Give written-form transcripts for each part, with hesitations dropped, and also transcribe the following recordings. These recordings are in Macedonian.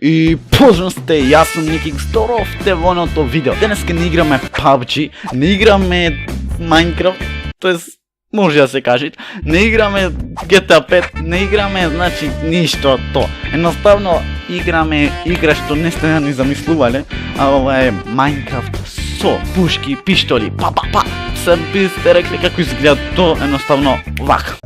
И поздрав сте, јас сум Ники Гсторов, те во едното видео. Денеска не играме PUBG, не играме Minecraft, тоест може да се каже, не играме GTA 5, не играме, значи, ништо то. Едноставно играме игра што не сте ни замислувале, а ова е Minecraft со пушки, пиштоли, па. Се би сте рекли како изгледа то, едноставно вака.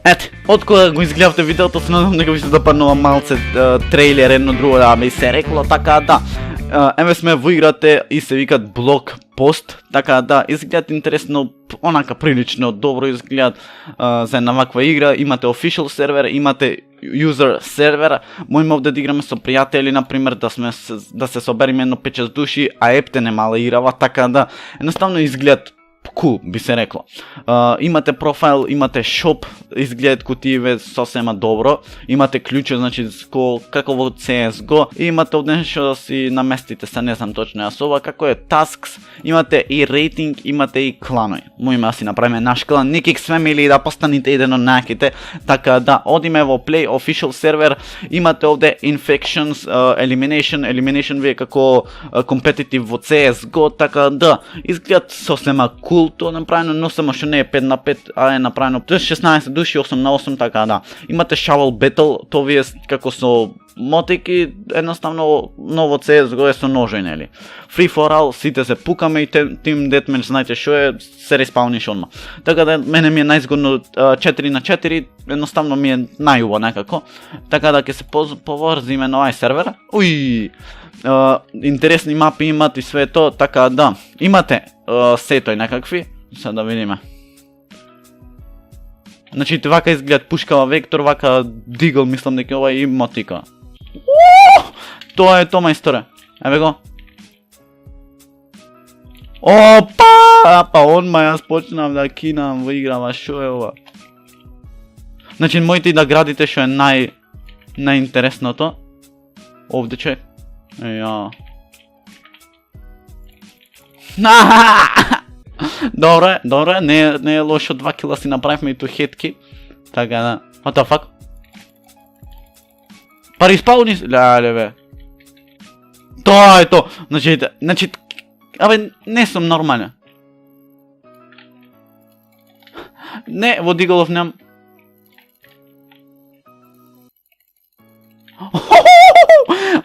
Ете, откога го изгледавте видеото, се надам дека ви се допаднува малце трейлер, едно друго да ми се рекло, така да. Еве сме во играте и се викат Блок Пост, така да, изгледат интересно, онака прилично добро изгледат за една ваква игра. Имате official сервер, имате user сервер, можеме овде да играме со пријатели, например, да се собериме едно 5-6 души, а епте не мала играва, така да, едноставно изгледат cool, би се рекло. Имате профайл, имате шоп, изгледат кутиеве сосема добро, имате ключе, значи како во CSGO, и имате овде што да си наместите се, не знам точно јас ова, како е tasks, имате и рейтинг, имате и кланови. Можеме да си направиме наш клан, Niki X Family, да постанете еден од најаките, така да, одиме во Play Official сервер, имате овде Infections, Elimination ви е како competitive во CSGO, така да, изгледат сосема cool, то направено, но само што не е 5 на 5, а е направено 16 души, 8 на 8, така да. Имате Shovel Battle, то ви е како со мотики, едноставно ново CSGO е со ножи, нели. Free for all, сите се пукаме и Team Deathmatch, знаете што е, се респауниш одма. Така да, мене ми е најзгодно 4 на 4, едноставно ми е најубаво некако. Така да ќе се поврзиме на овај сервер. Уј! Интересни мапи имат и све то, така да. Имате сетој некакви, сега да видиме. Значи вака изгледат пушкава вектор, вака дигл, мислам дека ова е мотика. Тоа е тоа мајсторе. Еве го. Опа! Па онма јас почнав да кинам во играва, шо е ова? Значи моите да градите што е најинтересното. Овде че. Еја. Добре, не е лошо, 2 кила си направивме и ту хетки. Така да. What the fuck? Па респауни си, леле бе. Тоа е то. Значи, абе, не сум нормален. Не, во Диголов ням.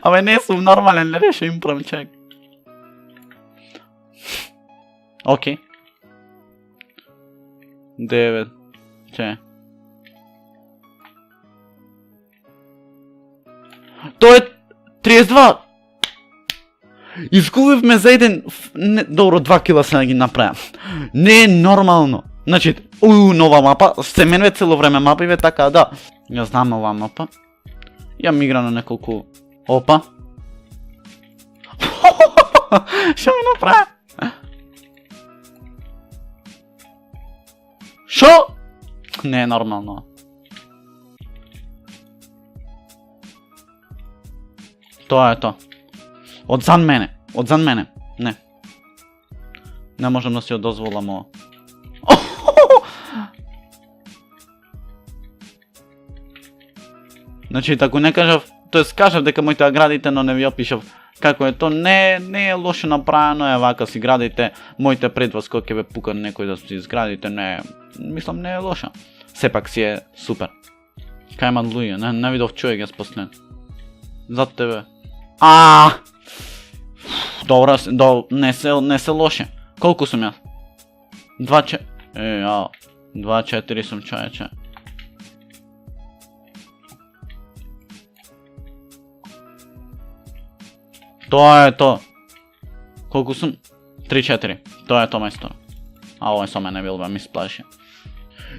Абе, не сум нормален, не решо им правим чек. Окей. 9. Че. Тоа е 32. Изгубивме за еден... Добро, 2 кила се да ги направам. Не е нормално. Значи, нова мапа. Се менува цело време мапи, така да. Ја знам ова мапа. Ја мигра на неколку... Опа. Шо ми направи? Шо? Не е нормално. Тоа е тоа. Одзад мене. Не. Не можам да си ја дозволам ова. Значи, тако не кажав, тоест кажав дека моите да градите, но не ви опишав како е то. Не е лошо направено, е вака си градите. Моите пред вас кога ќе ве пука некој да си изградите, мислам не е лошо. Сепак си е супер. Кај имат луѓе, не видов човек јас последен. Зад тебе. Добра, не се лоше. Колку сум јас? 2-4 сум, човече. Тоа е тоа. Колку сум? 3-4. Тоа е тоа мајстор. А овој со мене бил, бе, ми сплаши.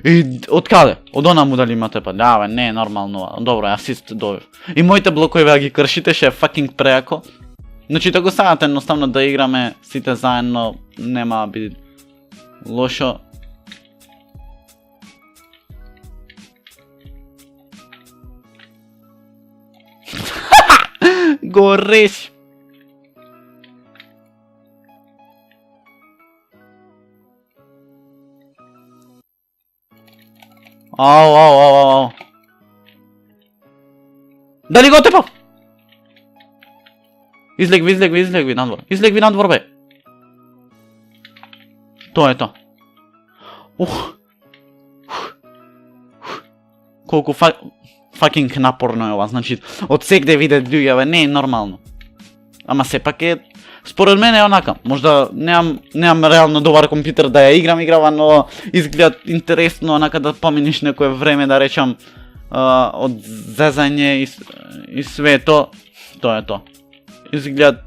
И од каде? Од она му дали имате па? Да, бе, не е нормално. Добро, асист добив. И моите блокови ја ги кршите, ше е fucking преако. Значи, да го сагате едноставно да играме сите заедно, нема би лошо. Гореш! Ау. Дали го тепав? Излегви надвор. Излегви надвор, бе. Тоа е тоа. Колку факинг напорно е ова, значи, од сегде виде луѓе, бе, не е нормално. Ама сепак е, според мене е онака, можда немам реално добар компјутер да ја играва, но изгледа интересно, онака да поминиш некое време, да речам, од зезање и све тоа е тоа. Изгледа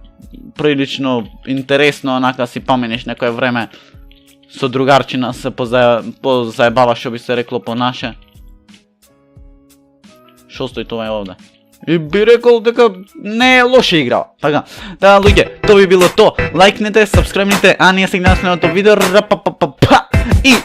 прилично интересно, онака си поминиш некое време со другарчина се позаебава, што би се рекло по наше. Шо стои тоа е овде? И би рекол дека не е лоша игра. Така, да, луѓе, тоа би било то. Лајкнете, сабскрајбнете, а ние сега на следното видео. И